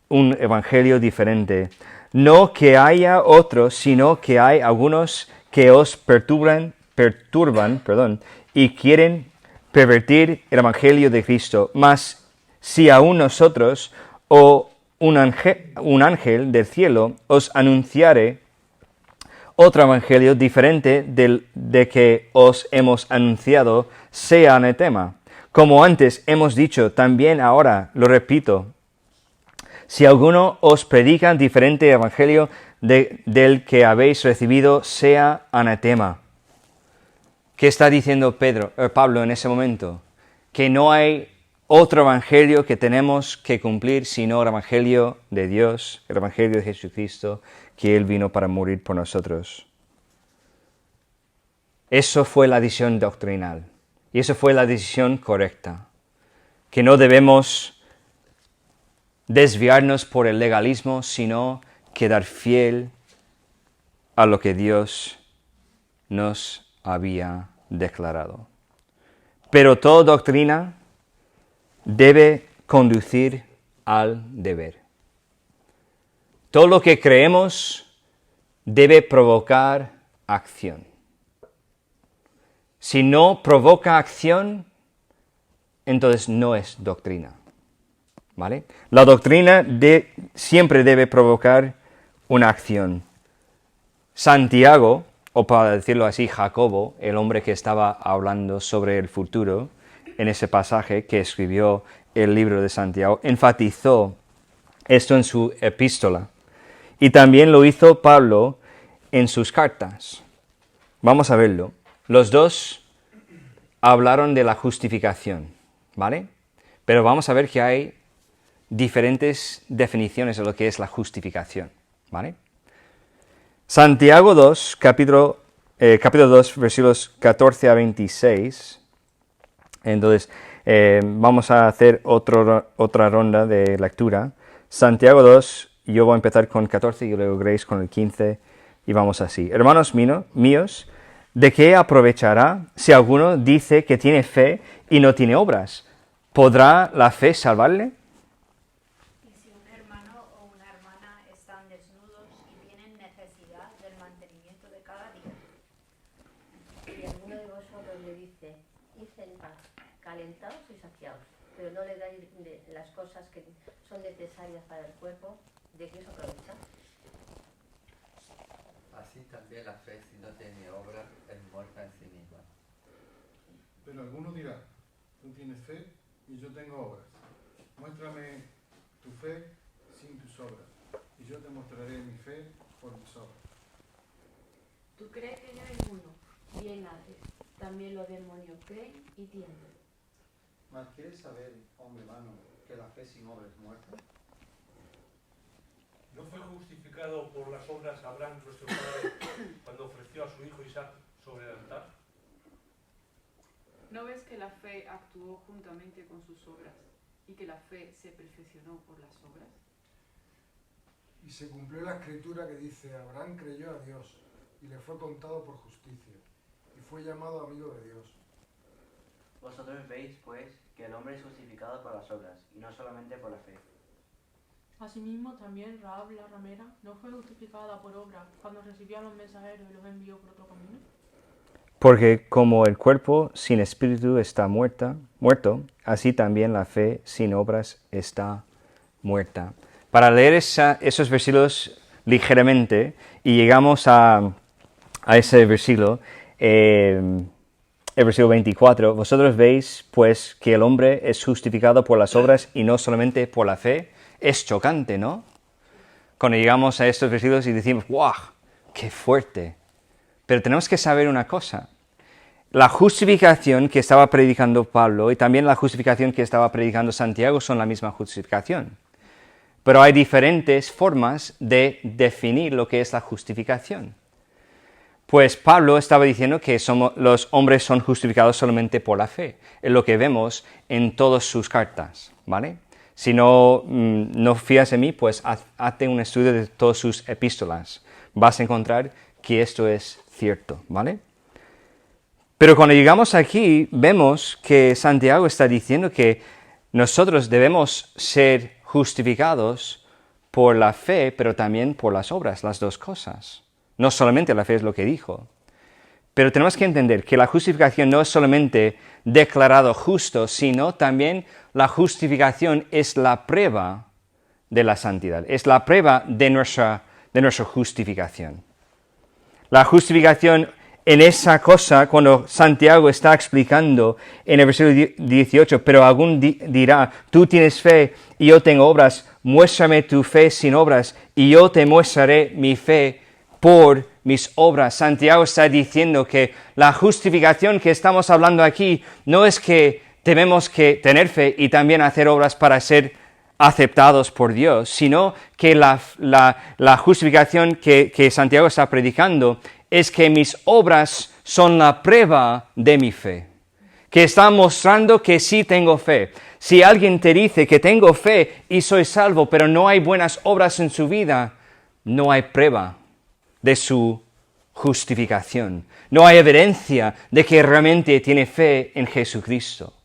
un evangelio diferente. No que haya otros, sino que hay algunos que os perturban, y quieren pervertir el evangelio de Cristo. Mas si aún nosotros o un ángel del cielo os anunciare otro evangelio diferente de que os hemos anunciado, sea anatema. Como antes hemos dicho, también ahora lo repito: si alguno os predica diferente evangelio del que habéis recibido, sea anatema. ¿Qué está diciendo Pablo en ese momento? Que no hay otro evangelio que tenemos que cumplir sino el evangelio de Dios, el evangelio de Jesucristo, que Él vino para morir por nosotros. Eso fue la decisión doctrinal y eso fue la decisión correcta, que no debemos desviarnos por el legalismo, sino quedar fiel a lo que Dios nos había declarado. Pero toda doctrina debe conducir al deber. Todo lo que creemos debe provocar acción. Si no provoca acción, entonces no es doctrina. ¿Vale? La doctrina siempre debe provocar una acción. Santiago, o para decirlo así, Jacobo, el hombre que estaba hablando sobre el futuro, en ese pasaje que escribió el libro de Santiago, enfatizó esto en su epístola. Y también lo hizo Pablo en sus cartas. Vamos a verlo. Los dos hablaron de la justificación, ¿vale? Pero vamos a ver que hay diferentes definiciones de lo que es la justificación, ¿vale? Santiago 2, capítulo 2, versículos 14 a 26. Entonces, vamos a hacer otra ronda de lectura. Santiago 2, yo voy a empezar con 14 y luego Grace con el 15, y vamos así. Hermanos míos, ¿de qué aprovechará si alguno dice que tiene fe y no tiene obras? ¿Podrá la fe salvarle? Y si un hermano o una hermana están desnudos y tienen necesidad del mantenimiento de cada día, Si alguno de vosotros le dice, id en paz, calentados y saciados, pero no le dais las cosas que son necesarias para el cuerpo, ¿de qué os aprovecha? Así también la fe, si no tiene obra, es muerta en sí misma. Pero alguno dirá, tú tienes fe y yo tengo obras. Muéstrame tu fe sin tus obras, y yo te mostraré mi fe por mis obras. Tú crees que yo eres uno, bien haces. También los demonios creen y tiemblan. Mas ¿quieres saber, hombre vano, que la fe sin obras es muerta? ¿No fue justificado por las obras Abraham, nuestro padre, cuando ofreció a su hijo Isaac sobre el altar? ¿No ves que la fe actuó juntamente con sus obras y que la fe se perfeccionó por las obras? Y se cumplió la escritura que dice: Abraham creyó a Dios y le fue contado por justicia, y fue llamado amigo de Dios. Vosotros veis, pues, que el hombre es justificado por las obras, y no solamente por la fe. Asimismo, también Rahab la ramera no fue justificada por obra cuando recibió a los mensajeros y los envió por otro camino. Porque como el cuerpo sin espíritu está muerto, así también la fe sin obras está muerta. Para leer esos versículos ligeramente, y llegamos a ese versículo, el versículo 24, vosotros veis pues que el hombre es justificado por las obras y no solamente por la fe. Es chocante, ¿no? Cuando llegamos a estos versículos y decimos, ¡wow! ¡Qué fuerte! Pero tenemos que saber una cosa. La justificación que estaba predicando Pablo y también la justificación que estaba predicando Santiago son la misma justificación. Pero hay diferentes formas de definir lo que es la justificación. Pues Pablo estaba diciendo que los hombres son justificados solamente por la fe. Es lo que vemos en todas sus cartas, ¿vale? Si no fías en mí, pues hazte un estudio de todas sus epístolas. Vas a encontrar que esto es cierto, ¿vale? Pero cuando llegamos aquí, vemos que Santiago está diciendo que nosotros debemos ser justificados por la fe, pero también por las obras, las dos cosas. No solamente la fe es lo que dijo. Pero tenemos que entender que la justificación no es solamente declarado justo, sino también la justificación es la prueba de la santidad, es la prueba de nuestra justificación. La justificación en esa cosa, cuando Santiago está explicando en el versículo 18, pero algún dirá, tú tienes fe y yo tengo obras, muéstrame tu fe sin obras y yo te mostraré mi fe por mis obras. Santiago está diciendo que la justificación que estamos hablando aquí no es que tenemos que tener fe y también hacer obras para ser aceptados por Dios, sino que la justificación que Santiago está predicando es que mis obras son la prueba de mi fe, que está mostrando que sí tengo fe. Si alguien te dice que tengo fe y soy salvo, pero no hay buenas obras en su vida, no hay prueba de su justificación. No hay evidencia de que realmente tiene fe en Jesucristo.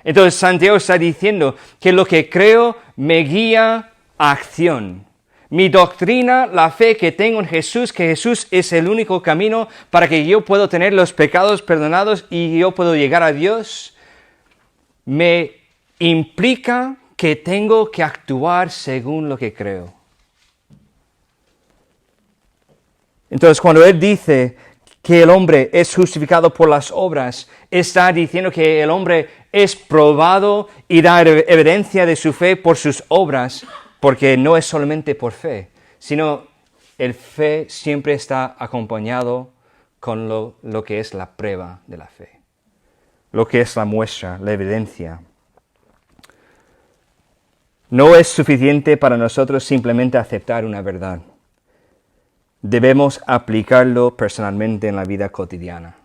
Entonces Santiago está diciendo que lo que creo me guía a acción. Mi doctrina, la fe que tengo en Jesús, que Jesús es el único camino para que yo pueda tener los pecados perdonados y yo puedo llegar a Dios, me implica que tengo que actuar según lo que creo. Entonces, cuando él dice que el hombre es justificado por las obras, está diciendo que el hombre es probado y da evidencia de su fe por sus obras, porque no es solamente por fe, sino el fe siempre está acompañado con lo que es la prueba de la fe, lo que es la muestra, la evidencia. No es suficiente para nosotros simplemente aceptar una verdad. Debemos aplicarlo personalmente en la vida cotidiana.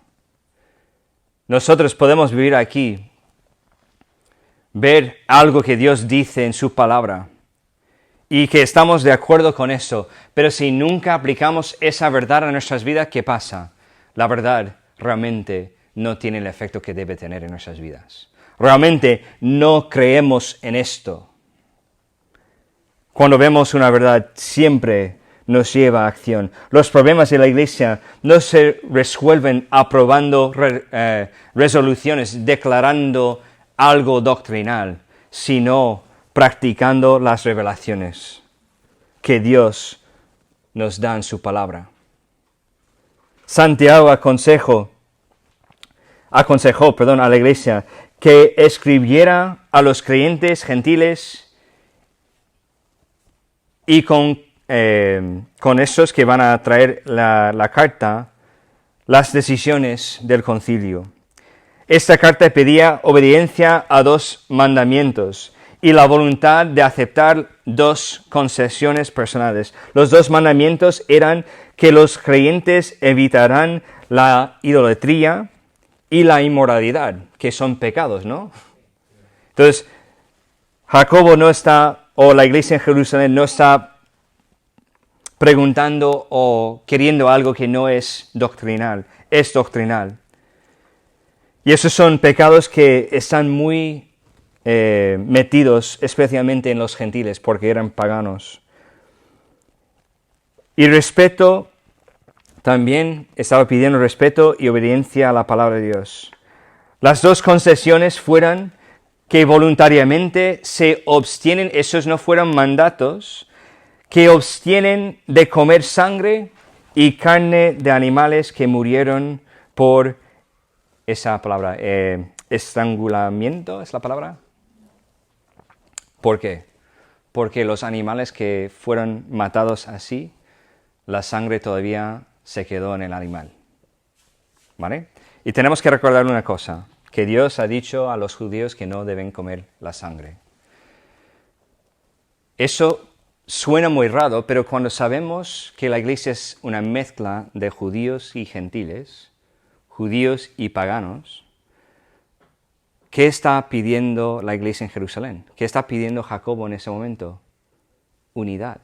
Nosotros podemos vivir aquí, ver algo que Dios dice en su palabra y que estamos de acuerdo con eso, pero si nunca aplicamos esa verdad a nuestras vidas, ¿qué pasa? La verdad realmente no tiene el efecto que debe tener en nuestras vidas. Realmente no creemos en esto. Cuando vemos una verdad, siempre nos lleva a acción. Los problemas de la iglesia no se resuelven aprobando resoluciones, declarando algo doctrinal, sino practicando las revelaciones que Dios nos da en su palabra. Santiago aconsejó a la iglesia que escribiera a los creyentes gentiles y con estos que van a traer la carta, las decisiones del concilio. Esta carta pedía obediencia a 2 mandamientos y la voluntad de aceptar 2 concesiones personales. Los 2 mandamientos eran que los creyentes evitarán la idolatría y la inmoralidad, que son pecados, ¿no? Entonces, Jacobo no está, o la iglesia en Jerusalén no está preguntando o queriendo algo que no es doctrinal, es doctrinal. Y esos son pecados que están muy metidos especialmente en los gentiles porque eran paganos. Y respeto, también estaba pidiendo respeto y obediencia a la palabra de Dios. Las dos concesiones fueran que voluntariamente se abstienen, esos no fueron mandatos, que abstienen de comer sangre y carne de animales que murieron por esa palabra, estrangulamiento, ¿es la palabra? ¿Por qué? Porque los animales que fueron matados así, la sangre todavía se quedó en el animal. ¿Vale? Y tenemos que recordar una cosa, que Dios ha dicho a los judíos que no deben comer la sangre. Eso suena muy raro, pero cuando sabemos que la iglesia es una mezcla de judíos y gentiles, judíos y paganos, ¿qué está pidiendo la iglesia en Jerusalén? ¿Qué está pidiendo Jacobo en ese momento? Unidad.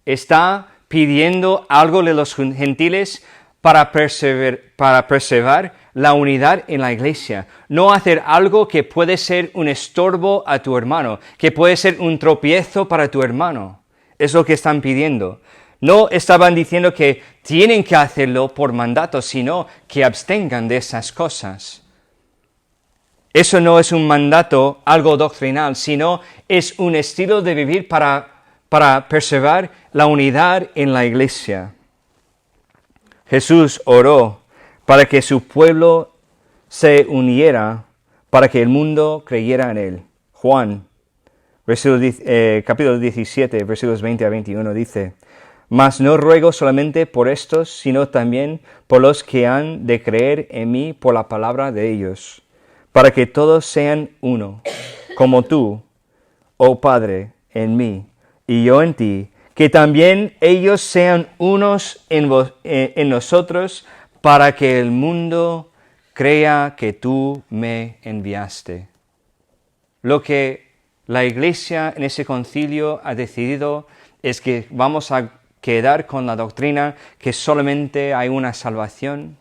Está pidiendo algo de los gentiles para preservar la unidad en la iglesia. No hacer algo que puede ser un estorbo a tu hermano, que puede ser un tropiezo para tu hermano. Es lo que están pidiendo. No estaban diciendo que tienen que hacerlo por mandato, sino que abstengan de esas cosas. Eso no es un mandato, algo doctrinal, sino es un estilo de vivir para preservar la unidad en la iglesia. Jesús oró para que su pueblo se uniera, para que el mundo creyera en él. Juan, capítulo 17, versículos 20 a 21 dice: Mas no ruego solamente por estos, sino también por los que han de creer en mí por la palabra de ellos, para que todos sean uno, como tú, oh Padre, en mí, y yo en ti, que también ellos sean unos en nosotros, para que el mundo crea que tú me enviaste. Lo que la iglesia en ese concilio ha decidido es que vamos a quedar con la doctrina que solamente hay una salvación,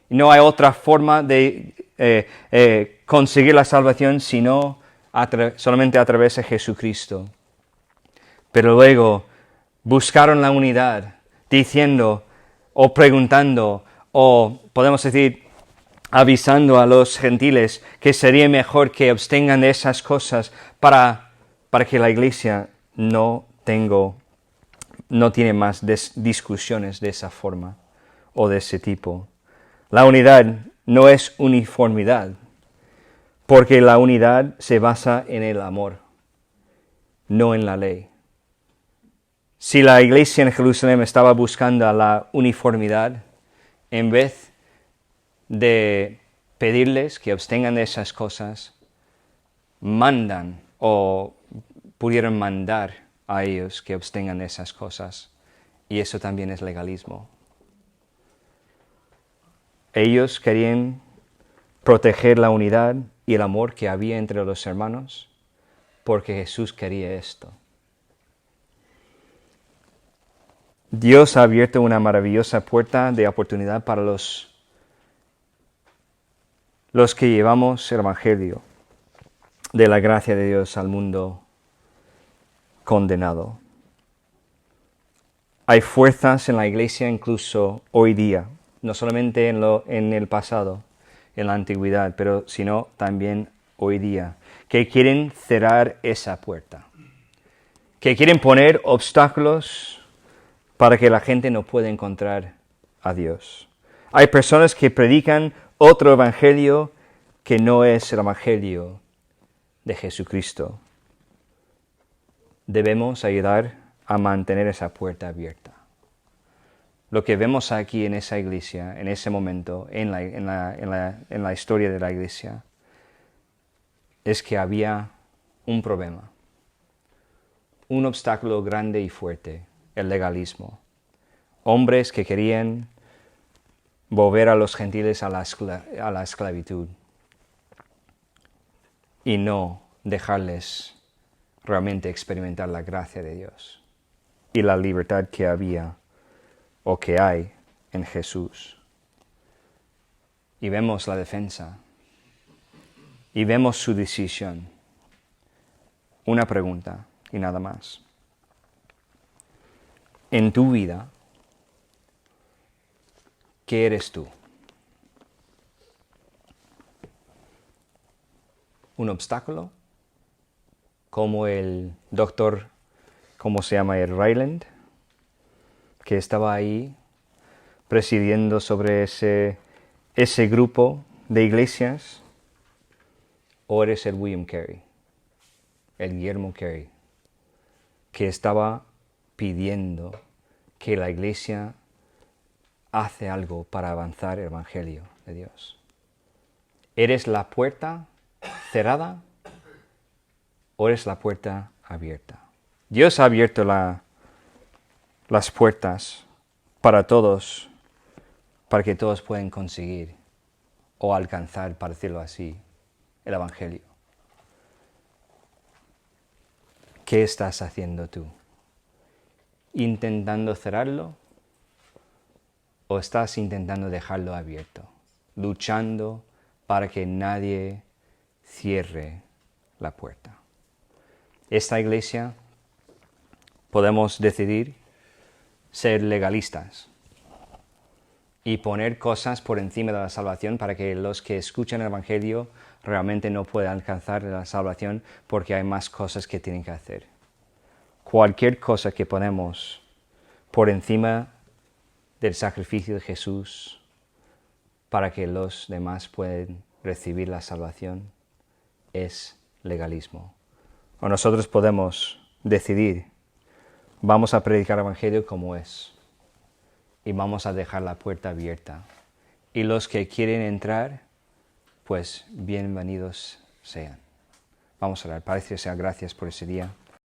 y no hay otra forma de conseguir la salvación sino solamente a través de Jesucristo. Pero luego buscaron la unidad, diciendo o preguntando, o podemos decir, avisando a los gentiles que sería mejor que abstengan de esas cosas para que la iglesia no tiene más discusiones de esa forma o de ese tipo. La unidad no es uniformidad, porque la unidad se basa en el amor, no en la ley. Si la iglesia en Jerusalén estaba buscando la uniformidad, en vez de pedirles que abstengan de esas cosas, mandan o pudieron mandar a ellos que abstengan de esas cosas. Y eso también es legalismo. Ellos querían proteger la unidad y el amor que había entre los hermanos, porque Jesús quería esto. Dios ha abierto una maravillosa puerta de oportunidad para los que llevamos el Evangelio de la gracia de Dios al mundo condenado. Hay fuerzas en la iglesia incluso hoy día, no solamente en el pasado, en la antigüedad, pero sino también hoy día, que quieren cerrar esa puerta, que quieren poner obstáculos para que la gente no pueda encontrar a Dios. Hay personas que predican otro evangelio que no es el evangelio de Jesucristo. Debemos ayudar a mantener esa puerta abierta. Lo que vemos aquí en esa iglesia, en ese momento, en la historia de la iglesia, es que había un problema, un obstáculo grande y fuerte, el legalismo. Hombres que querían volver a los gentiles a la esclavitud y no dejarles realmente experimentar la gracia de Dios y la libertad que había o que hay en Jesús. Y vemos la defensa. y vemos su decisión. Una pregunta y nada más. En tu vida, ¿qué eres tú? ¿Un obstáculo? Como el doctor, ¿cómo se llama? El Ryland, que estaba ahí presidiendo sobre ese grupo de iglesias. ¿O eres el William Carey, el Guillermo Carey, que estaba pidiendo que la iglesia hace algo para avanzar el Evangelio de Dios? ¿Eres la puerta cerrada o eres la puerta abierta? Dios ha abierto las puertas para todos, para que todos puedan conseguir o alcanzar, para decirlo así, el Evangelio. ¿Qué estás haciendo tú? ¿Intentando cerrarlo o estás intentando dejarlo abierto? Luchando para que nadie cierre la puerta. Esta iglesia podemos decidir ser legalistas y poner cosas por encima de la salvación para que los que escuchan el Evangelio realmente no puedan alcanzar la salvación porque hay más cosas que tienen que hacer. Cualquier cosa que ponemos por encima del sacrificio de Jesús para que los demás puedan recibir la salvación es legalismo. O nosotros podemos decidir, vamos a predicar el Evangelio como es y vamos a dejar la puerta abierta. Y los que quieren entrar, pues bienvenidos sean. Vamos a orar. Padre, sea gracias por ese día.